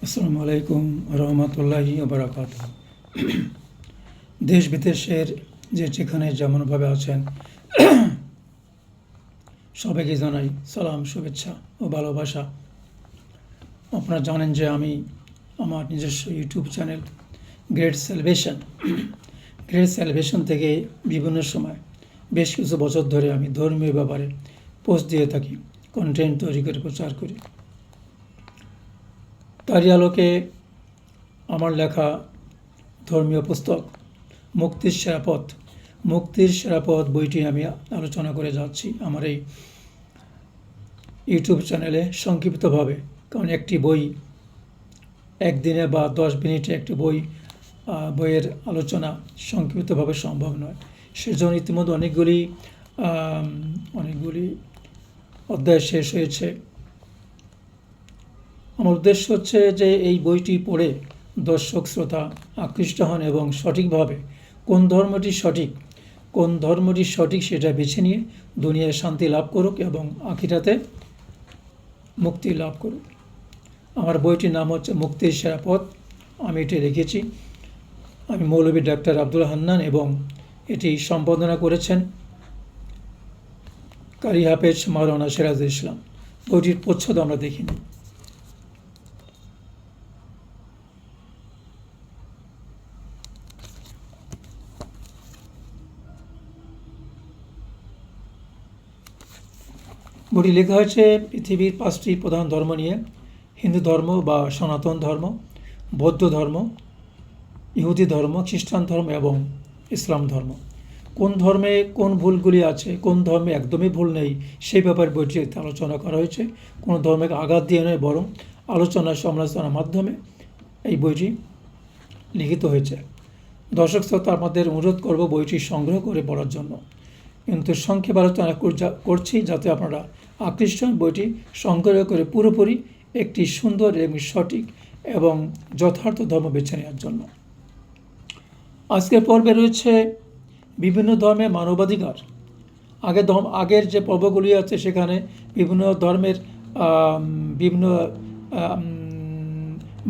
আসসালামু আলাইকুম রহমতুল্লাহি বারাকাতুহু। দেশ বিদেশের যেখানে যেমনভাবে আছেন সবাইকে জানাই সালাম, শুভেচ্ছা ও ভালোবাসা। আপনারা জানেন যে আমি আমার নিজস্ব ইউটিউব চ্যানেল গ্রেট সেলিব্রেশন থেকে বিভিন্ন সময় বেশ কিছু বছর ধরে আমি ধর্মীয় ব্যাপারে পোস্ট দিয়ে থাকি, কন্টেন্ট তৈরি করে প্রচার করি। তারই আলোকে আমার লেখা ধর্মীয় পুস্তক মুক্তির সেরা পথ বইটি আমি আলোচনা করে যাচ্ছি আমার এই ইউটিউব চ্যানেলে সংক্ষিপ্তভাবে। কারণ একটি বই একদিনে বা 10 মিনিটে একটি বইয়ের আলোচনা সংক্ষিপ্তভাবে সম্ভব নয়। সেজন্য ইতিমধ্যে অনেকগুলি অধ্যায় শেষ হয়েছে। আমার উদ্দেশ্য হচ্ছে যে এই বইটি পড়ে দর্শক শ্রোতা আকৃষ্ট হন এবং সঠিকভাবে কোন ধর্মটি সঠিক সেটা বেছে নিয়ে দুনিয়ায় শান্তি লাভ করুক এবং আখিরাতে মুক্তি লাভ করুক। আমার বইটির নাম হচ্ছে মুক্তির সেরা পথ। আমি এটি লিখেছি, আমি মৌলভী ডাক্তার আব্দুল হান্নান, এবং এটি সম্পাদনা করেছেন কারি হাফেজ মাওলানা সিরাজুল ইসলাম। বইটির প্রচ্ছদ আমরা দেখিনি। বইটি লেখা হয়েছে পৃথিবীর 5টি প্রধান ধর্ম নিয়ে: হিন্দু ধর্ম বা সনাতন ধর্ম, বৌদ্ধ ধর্ম, ইহুদি ধর্ম, খ্রিস্টান ধর্ম এবং ইসলাম ধর্ম। কোন ধর্মে কোন ভুলগুলি আছে, কোন ধর্মে একদমই ভুল নেই, সেই ব্যাপারে বইটিতে আলোচনা করা হয়েছে। কোনো ধর্মকে আঘাত দিয়ে নয়, বরং আলোচনা সমালোচনার মাধ্যমে এই বইটি লিখিত হয়েছে। দর্শক শ্রোতা, আমাদের অনুরোধ করব বইটি সংগ্রহ করে পড়ার জন্য, কিন্তু সংক্ষেপ আলোচনা করছি যাতে আপনারা আকৃষ্ট হন। বইটি সংগ্রহ করে পুরোপুরি একটি সুন্দর এবং সঠিক এবং যথার্থ ধর্ম বেছে নেওয়ার জন্য। আজকের পর্বে রয়েছে বিভিন্ন ধর্মের মানবাধিকার। আগের যে পর্বগুলি আছে সেখানে বিভিন্ন ধর্মের বিভিন্ন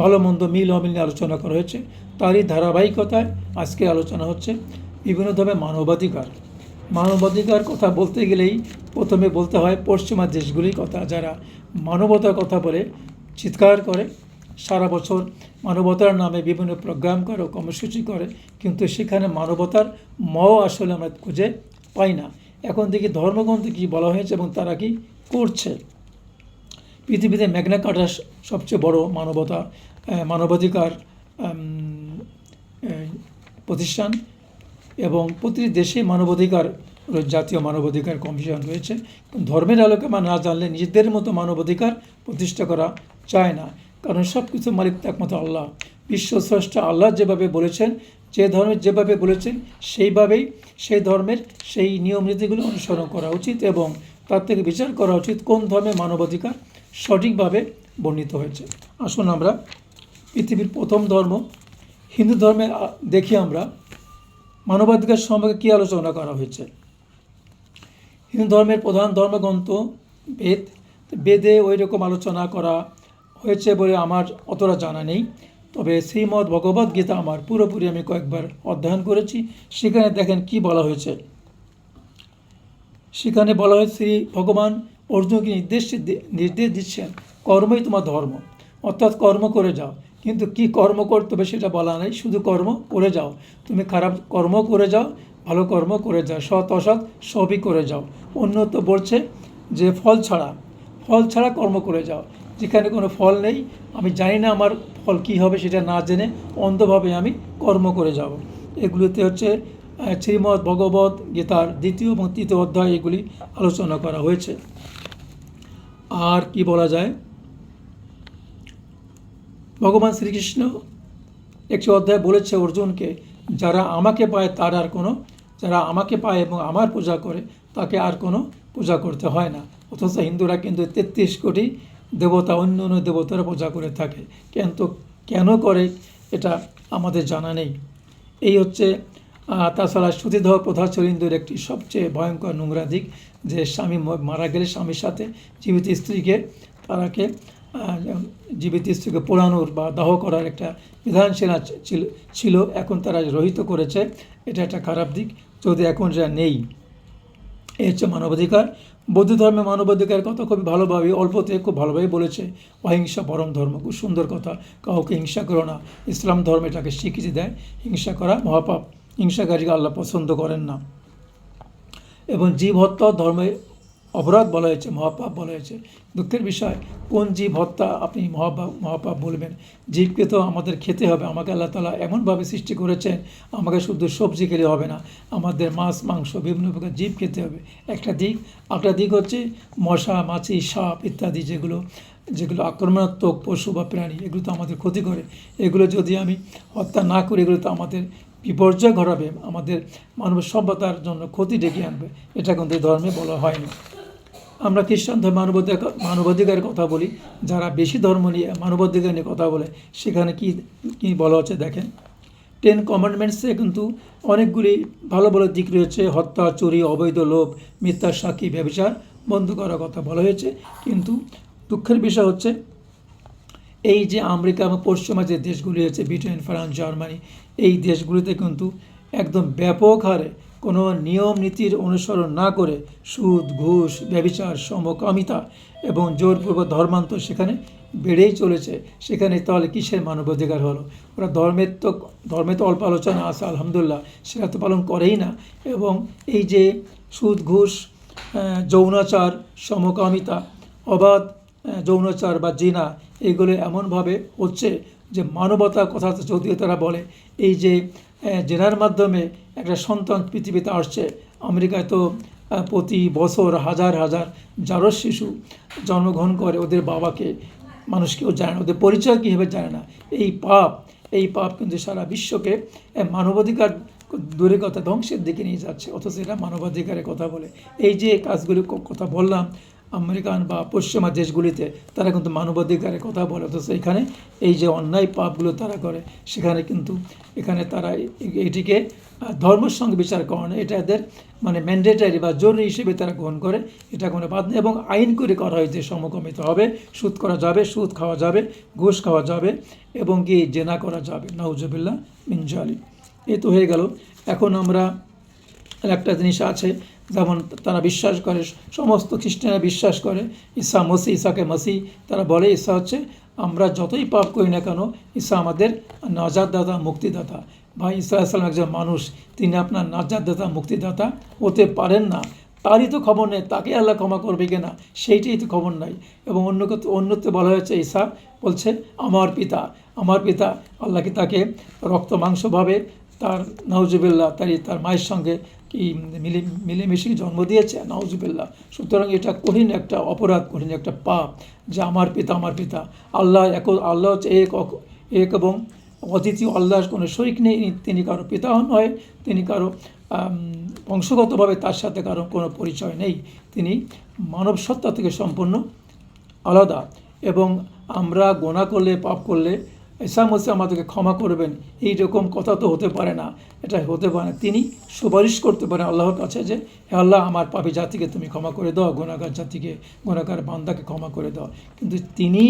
ভালো মন্দ মিল অমিল নিয়ে আলোচনা করা হয়েছে। তারই ধারাবাহিকতায় আজকে আলোচনা হচ্ছে বিভিন্ন ধর্মের মানবাধিকার কথা বলতে গেলেই প্রথমে বলতে হয় পশ্চিমা দেশগুলির কথা, যারা মানবতার কথা বলে চিৎকার করে, সারা বছর মানবতার নামে বিভিন্ন প্রোগ্রাম করে, কর্মসূচি করে, কিন্তু সেখানে মানবতার আসলে আমরা খুঁজে পাই না। এখন দেখি ধর্মগ্রন্থে কী বলা হয়েছে এবং তারা কি করছে। পৃথিবীতে ম্যাগনা কার্টা সবচেয়ে বড় মানবাধিকার প্রতিষ্ঠান, এবং প্রতিটি দেশে জাতীয় মানবাধিকার কমিশন রয়েছে। ধর্মের আলোকে না জানলে নিজেদের মতো মানবাধিকার প্রতিষ্ঠা করা যায় না, কারণ সব কিছু মালিক একমাত্র আল্লাহ। বিশ্বস্রষ্টা আল্লাহ যেভাবে বলেছেন, যে ধর্মের যেভাবে বলেছেন, সেইভাবেই সেই ধর্মের সেই নিয়ম নীতিগুলো অনুসরণ করা উচিত এবং তার থেকে বিচার করা উচিত কোন ধর্মের মানবাধিকার সঠিকভাবে বর্ণিত হয়েছে। আসুন আমরা পৃথিবীর প্রথম ধর্ম হিন্দু ধর্মে দেখি আমরা মানবাধিকার সম্পর্কে কী আলোচনা করা হয়েছে। হিন্দু ধর্মের প্রধান ধর্মগ্রন্থ বেদে ওই রকম আলোচনা করা হয়েছে বলে আমার অতটা জানা নেই, তবে শ্রীমদ্ ভগবদ্ গীতা আমার পুরোপুরি আমি কয়েকবার অধ্যয়ন করেছি। সেখানে দেখেন কি বলা হয়েছে। সেখানে বলা হয়েছে শ্রী ভগবান অর্জুনকে নির্দেশ দিচ্ছেন, কর্মই তোমার ধর্ম, অর্থাৎ কর্ম করে যাও। কিন্তু কি কর্ম করতে হবে সেটা বলা নেই, শুধু কর্ম করে যাও। তুমি খারাপ কর্ম করে যাও, ভালো কর্ম করে যাও, সৎ অসৎ সবই করে যাও। অন্য তো বলছে যে ফল ছাড়া কর্ম করে যাও। যেখানে কোনো ফল নেই, আমি জানি না আমার ফল কী হবে, সেটা না জেনে অন্ধভাবে আমি কর্ম করে যাব। এগুলিতে হচ্ছে শ্রীমদ্ ভগবদ্ গীতার 2য় এবং 3য় অধ্যায় এগুলি আলোচনা করা হয়েছে। আর কি বলা যায়, ভগবান শ্রীকৃষ্ণ একটি অধ্যায় বলেছে অর্জুনকে, যারা আমাকে পায় এবং আমার পূজা করে তাকে আর কোনো পূজা করতে হয় না। অথচ হিন্দুরা কিন্তু 33 কোটি দেবতা, অন্য দেবতারা পূজা করে থাকে, কিন্তু কেন করে এটা আমাদের জানা নেই। এই হচ্ছে তাছাড়া সতীদাহ প্রথা ছিল হিন্দুর একটি সবচেয়ে ভয়ঙ্কর নোংরা দিক, যে স্বামী মারা গেলে স্বামীর সাথে জীবিত স্ত্রীকে তারাকে জীবিত স্ত্রীকে পোড়ানোর বা দাহ করার একটা বিধান ছিল, এখন তারা রহিত করেছে। এটা একটা খারাপ দিক, যদি এখন যা নেই। এই হচ্ছে মানবাধিকার। বৌদ্ধ ধর্মে মানবাধিকার কথা খুবই ভালোভাবে, অল্পতে খুব ভালোভাবে বলেছে। অহিংসা পরম ধর্ম, খুব সুন্দর কথা। কাউকে হিংসা করো না। ইসলাম ধর্ম এটাকে স্বীকৃতি দেয়। হিংসা করা মহাপাপ, হিংসাকারীকে আল্লাহ পছন্দ করেন না। এবং জীব হত্যা ধর্মে অপরাধ বলা হয়েছে, মহাপাপ বলা হয়েছে। দুঃখের বিষয়, কোন জীব হত্যা আপনি মহাপাপ বলবেন? জীবকে তো আমাদের খেতে হবে। আমাকে আল্লাহ তাআলা এমনভাবে সৃষ্টি করেছেন, আমাকে শুধু সবজি খেলে হবে না, আমাদের মাছ মাংস বিভিন্ন প্রকার জীব খেতে হবে, একটা দিক। একটা দিক হচ্ছে মশা মাছি সাপ ইত্যাদি, যেগুলো আক্রমণাত্মক পশু বা প্রাণী, এগুলো তো আমাদের ক্ষতি করে। এগুলো যদি আমি হত্যা না করি, এগুলো তো আমাদের বিপর্যয় ঘটাবে, আমাদের মানব সভ্যতার জন্য ক্ষতি ডেকে আনবে। এটা কিন্তু ধর্মে বলা হয়নি। আমরা খ্রিস্টান ধর্ম মানবাধিকারের কথা বলি। যারা বেশি ধর্ম নিয়ে মানবাধিকার নিয়ে কথা বলে, সেখানে কি বলা হচ্ছে দেখেন। 10 কমান্ডমেন্টসে কিন্তু অনেকগুলি ভালো ভালো দিক রয়েছে। হত্যা, চুরি, অবৈধ লোভ, মিথ্যা সাক্ষী, ব্যভিচার বন্ধ করার কথা বলা হয়েছে। কিন্তু দুঃখের বিষয় হচ্ছে, এই যে আমেরিকা এবং পশ্চিমা যে দেশগুলি আছে, ব্রিটেন, ফ্রান্স, জার্মানি, এই দেশগুলিতে কিন্তু একদম ব্যাপক হারে কোনো নিয়ম নীতির অনুসরণ না করে সুদ, ঘুষ, ব্যভিচার, সমকামিতা এবং জোরপূর্বক ধর্মান্তর সেখানে বেড়েই চলেছে। সেখানে তাহলে কিসের মানবাধিকার হলো? ওরা ধর্মে তো অল্প আলোচনা আছে, আলহামদুলিল্লাহ, সেটা তো পালন করেই না। এবং এই যে সুদ, ঘুষ, যৌনাচার, সমকামিতা, অবাধ যৌনাচার বা জিনা, এইগুলো এমনভাবে হচ্ছে যে মানবতার কথা যদিও তারা বলে, এই যে জেনার মাধ্যমে একটা সন্তান পৃথিবীতে আসছে। আমেরিকায় তো প্রতি বছর হাজার হাজার জারজ শিশু জন্মগ্রহণ করে, ওদের বাবাকে মানুষ কেউ জানে না, ওদের পরিচয় কীভাবে জানে না। এই পাপ কিন্তু সারা বিশ্বকে মানবাধিকার দূরের কথা ধ্বংসের দিকে নিয়ে যাচ্ছে, অথচ এটা মানবাধিকারের কথা বলে। এই যে কাজগুলির কথা বললাম, আমেরিকান বা পশ্চিমা দেশগুলিতে তারা কিন্তু মানবাধিকারের কথা বলে, অথচ এখানে এই যে অন্যায় পাপগুলো তারা করে, সেখানে কিন্তু এখানে তারা এটিকে ধর্মের সঙ্গে বিচার করে না। এটা এদের মানে ম্যান্ডেটারি বা জরুরি হিসেবে তারা গ্রহণ করে, এটা কোনো বাদ নেই। এবং আইন করে করা হয়েছে সমকামিত হবে, সুদ করা যাবে, সুদ খাওয়া যাবে, ঘুষ খাওয়া যাবে, এবং কি জেনা করা যাবে। নাউজুবিল্লাহ মিন জালিক। এ তো হয়ে গেল। এখন আমরা একটা জিনিস আছে, যেমন তারা বিশ্বাস করে, সমস্ত খ্রিস্টানরা বিশ্বাস করে ঈসাকে মসি। তারা বলে ঈসা হচ্ছে, আমরা যতই পাপ করি না কেন, ঈসা আমাদের নাজাতদাতা, মুক্তিদাতা। ভাই, ঈসা আসলাম একজন মানুষ, তিনি আপনার নাজাতদাতা, মুক্তিদাতা হতে পারেন না। তারই তো খবর নেই তাকে আল্লাহ ক্ষমা করবে কিনা, সেইটাই তো খবর নাই। এবং অন্যত্র বলা হয়েছে, ঈসা বলছে আমার পিতা আল্লাহ কি তাকে রক্ত মাংসভাবে তার নাউজুবিল্লাহ তার মায়ের সঙ্গে কি মিলেমিশে জন্ম দিয়েছে? নাউজুবিল্লাহ। সুতরাং এটা কঠিন একটা অপরাধ, কঠিন একটা পাপ, যে আমার পিতা। আল্লাহ হচ্ছে এক এবং অদ্বিতীয়, আল্লাহর কোনো শরিক নেই। তিনি কারো পিতাও নয়, তিনি কারো বংশগতভাবে তার সাথে কারো কোনো পরিচয় নেই। তিনি মানব সত্তা থেকে সম্পূর্ণ আলাদা। এবং আমরা গোনা করলে, পাপ করলে ঈসা মসিহ আমাদেরকে ক্ষমা করবেন, এই রকম কথা তো হতে পারে না। এটা হতে পারে না। তিনি সুপারিশ করতে পারেন আল্লাহর কাছে যে, হে আল্লাহ, আমার পাপী জাতিকে তুমি ক্ষমা করে দাও, গুনাহগার বান্দাকে ক্ষমা করে দাও। কিন্তু তিনি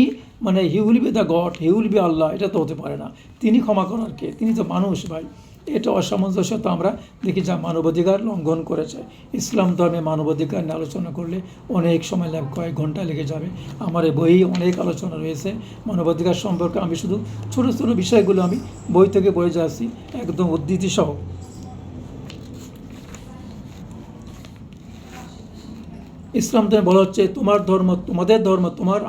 মানে he will be the god, he will be Allah, এটা তো হতে পারে না। তিনি ক্ষমা করার কে? তিনি তো মানুষ ভাই। এটা অসামঞ্জস্যতা আমরা দেখি, যা মানবাধিকার লঙ্ঘন করেছে। ইসলাম ধর্মে মানবাধিকার নিয়ে আলোচনা করলে অনেক সময় লাগবে, কয়েক ঘন্টা লেগে যাবে। আমার এই বইয়ে অনেক আলোচনা রয়েছে মানবাধিকার সম্পর্কে। আমি শুধু ছোটো ছোটো বিষয়গুলো আমি বই থেকে বয়ে যাচ্ছি, একদম উদ্ধৃতি সহ। ইসলাম ধর্মে বলা হচ্ছে, তোমার ধর্ম তোমাদের ধর্ম,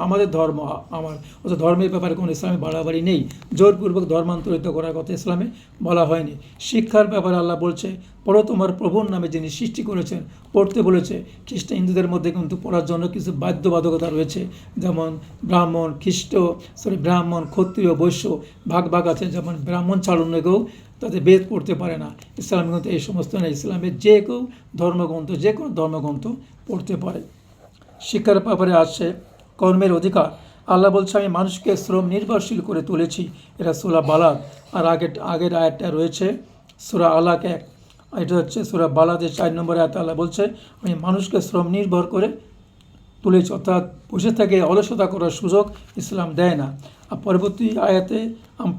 আমাদের ধর্ম আমার। অর্থাৎ ধর্মের ব্যাপারে কোনো ইসলামে বাড়াবাড়ি নেই। জোরপূর্বক ধর্মান্তরিত করার কথা ইসলামে বলা হয়নি। শিক্ষার ব্যাপারে আল্লাহ বলছে, পড়ো তোমার প্রভুর নামে যিনি সৃষ্টি করেছেন, পড়তে বলেছে। হিন্দুদের মধ্যে কিন্তু পড়ার জন্য কিছু বাধ্যবাধকতা রয়েছে, যেমন ব্রাহ্মণ, ক্ষত্রিয়, বৈশ্য ভাগ আছে। যেমন ব্রাহ্মণ ছাড়া অন্য কেউ তাদের বেদ পড়তে পারে না। ইসলাম কিন্তু এই সমস্ত নেই। ইসলামের যে কোনো ধর্মগ্রন্থ পড়তে পারে। শিক্ষার ব্যাপারে আসছে কর্মের অধিকার। আল্লাহ বলছে, আমি মানুষকে শ্রম নির্ভরশীল করে তুলেছি। এটা সূরা বালাদ। আর আগের আয়াতটা রয়েছে সূরা আলাক 1, এটা হচ্ছে সূরা বালাদের 4 নম্বর আয়াত। আল্লাহ বলছে, আমি মানুষকে শ্রম নির্ভর করে তুলেছে, অর্থাৎ বসে থেকে অলসতা করার সুযোগ ইসলাম দেয় না। আর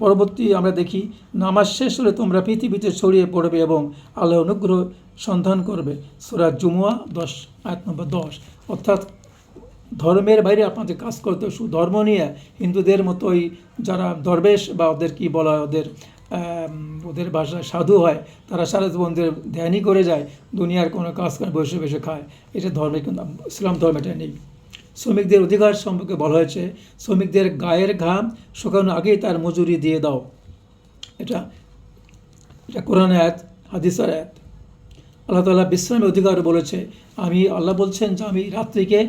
পরবর্তী আমরা দেখি, নামাজ শেষ হলে তোমরা পৃথিবীতে ছড়িয়ে পড়বে এবং আল্লাহ অনুগ্রহ সন্ধান করবে। সূরা জুমুয়া 10 আয়াত নম্বর 10। অর্থাৎ ধর্মের বাইরে আপনাদের কাজ করতে, শুধু ধর্ম নিয়ে হিন্দুদের মতোই যারা দরবেশ বা ওদের কি বলা হয়, ওদের ভাষায় সাধু হয়, তারা সারা জীবন ধ্যানই করে যায়, দুনিয়ার কোনো কাজ করে বসে বসে খায়, এটা ধর্মে কিন্তু ইসলাম ধর্মে এটা নেই। শ্রমিকদের অধিকার সম্পর্কে বলা হয়েছে, শ্রমিকদের গায়ের ঘাম শুকানোর আগেই তার মজুরি দিয়ে দাও। এটা কোরআন আয়াত, হাদিসের আয়াত। আল্লাহ তাআলা বিশ্রামের অধিকার বলেছে, আল্লাহ বলছেন যে আমি রাত্রিকে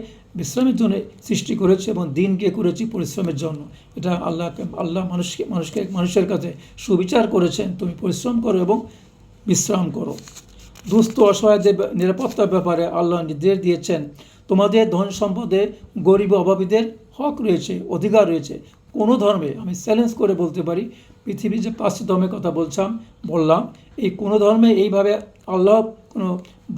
বিশ্রামের জন্য সৃষ্টি করেছি এবং দিনকে করেছি পরিশ্রমের জন্য। এটা আল্লাহ মানুষের কাছে সুবিচার করেছেন, তুমি পরিশ্রম করো এবং বিশ্রাম করো। দুস্থ অসহায়দের নিরাপত্তার ব্যাপারে আল্লাহ নির্দেশ দিয়েছেন, তোমাদের ধন সম্পদে গরিব অভাবীদের হক রয়েছে, অধিকার রয়েছে। কোনো ধর্মে, আমি চ্যালেঞ্জ করে বলতে পারি, পৃথিবীর যে 5টি ধর্মের কথা বললাম, এই কোনো ধর্মে এইভাবে আল্লাহ কোনো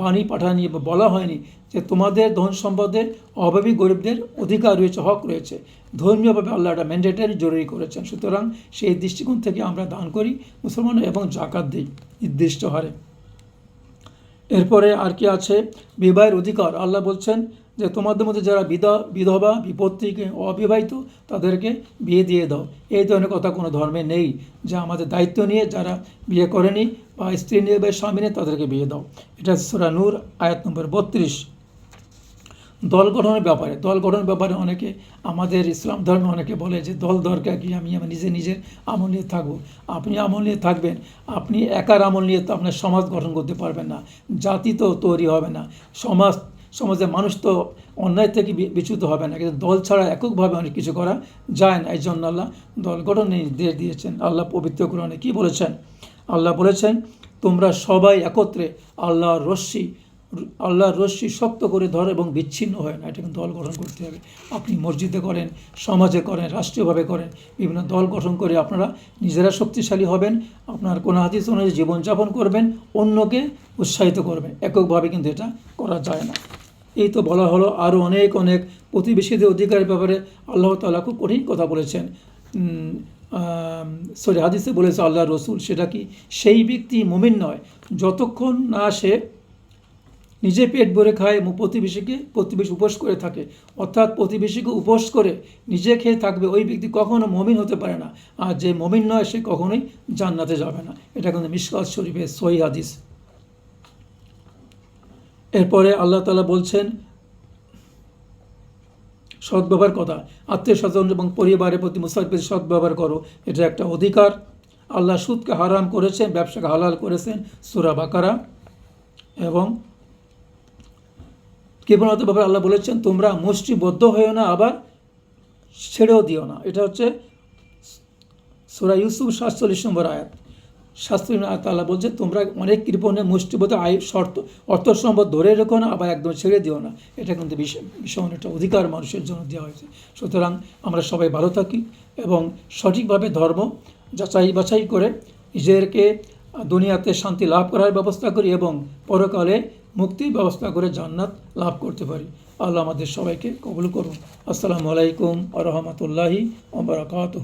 বাণী পাঠানি বা বলা হয়নি যে তোমাদের ধন সম্পদে অভাবী গরিবদের অধিকার রয়েছে, হক রয়েছে। ধর্মীয়ভাবে আল্লাহ এটা ম্যান্ডেটারি, জরুরি করেছেন। সুতরাং সেই দৃষ্টিকোণ থেকে আমরা দান করি মুসলমান এবং জাকাত দিই নির্দিষ্ট হারে। এরপরে আর কি আছে, বিবাহের অধিকার। আল্লাহ বলছেন যে তোমাদের মধ্যে যারা বিধবা, বিপত্তিকে, অবিবাহিত, তাদেরকে বিয়ে দিয়ে দাও। এই ধরনের কথা কোনো ধর্মে নেই যে আমাদের দায়িত্ব নিয়ে যারা বিয়ে করেনি বা স্ত্রী নিয়ে বা স্বামী নিয়ে তাদেরকে বিয়ে দাও। এটা সূরা নূর আয়াত নম্বর 32। দল গঠনের ব্যাপারে অনেকে, আমাদের ইসলাম ধর্মে অনেকে বলে যে দল দরকার কি, আমি নিজের আমল নিয়ে থাকবো। আপনি আমল নিয়ে থাকবেন, আপনি একার আমল নিয়ে তো আপনার সমাজ গঠন করতে পারবেন না, জাতি তো তৈরি হবে না, সমাজের মানুষ তো অন্যায় থেকে বিচ্যুত হবে না। কিন্তু দল ছাড়া এককভাবে অনেক কিছু করা যায় না। এই জন্য আল্লাহ দল গঠনের নির্দেশ দিয়েছেন। আল্লাহ পবিত্র কোরআনে কি বলেছেন? আল্লাহ বলেছেন, তোমরা সবাই একত্রে আল্লাহর রশ্মি শক্ত করে ধরো এবং বিচ্ছিন্ন হয় না। এটা কিন্তু দল গঠন করতে হবে। আপনি মসজিদে করেন, সমাজে করেন, রাষ্ট্রীয়ভাবে করেন, বিভিন্ন দল গঠন করে আপনারা নিজেরা শক্তিশালী হবেন, আপনার কোন হাদিস অনুযায়ী জীবনযাপন করবেন, অন্যকে উৎসাহিত করবেন। এককভাবে কিন্তু এটা করা যায় না। এই তো বলা হলো। আরও অনেক প্রতিবেশীদের অধিকারের ব্যাপারে আল্লাহ তাআলা খুব কঠিন কথা বলেছেন। হাদিসে বলেছে আল্লাহ রসুল, সেটা কি, সেই ব্যক্তি মুমিন নয় যতক্ষণ না সে নিজে পেট ভরে খায় এবং প্রতিবেশী উপোস করে থাকে। অর্থাৎ প্রতিবেশীকে উপোস করে নিজে খেয়ে থাকবে, ওই ব্যক্তি কখনো মুমিন হতে পারে না। আর যে মুমিন নয় সে কখনোই জান্নাতে যাবে না। এটা কিন্তু মিশকাত শরীফের সহিহ হাদিস। এরপরে আল্লাহ তাআলা বলছেন সদ্ব্যবহার কথা, আত্মীয় স্বজন এবং পরিবারের প্রতি মুসাফির সদ্ব্যবহার করো, এটা একটা অধিকার। আল্লাহ সুদকে হারাম করেছেন, ব্যবসাকে হালাল করেছেন, সূরা বাকারা। এবং কৃপণতার ব্যাপারে আল্লাহ বলেছেন, তোমরা মুষ্টিবদ্ধ হয়েও না, আবার ছেড়েও দিও না। এটা হচ্ছে সূরা ইউসুফ 47 নম্বর আয়াত। আল্লাহ বলছে, তোমরা অনেক কৃপণে মুষ্টিবদ্ধ অর্থ সম্পদ ধরে রেখো না, আবার একদম ছেড়ে দিও না। এটা কিন্তু ভীষণ একটা অধিকার মানুষের জন্য দেওয়া হয়েছে। সুতরাং আমরা সবাই ভালো থাকি এবং সঠিকভাবে ধর্ম যাচাই বাছাই করে নিজেদেরকে দুনিয়াতে শান্তি লাভ করার ব্যবস্থা করি এবং পরকালে মুক্তির ব্যবস্থা করে জান্নাত লাভ করতে পারি। আল্লাহ আমাদের সবাইকে কবুল করুন। আসসালামু আলাইকুম ওয়া রাহমাতুল্লাহি ওয়া বারাকাতুহু।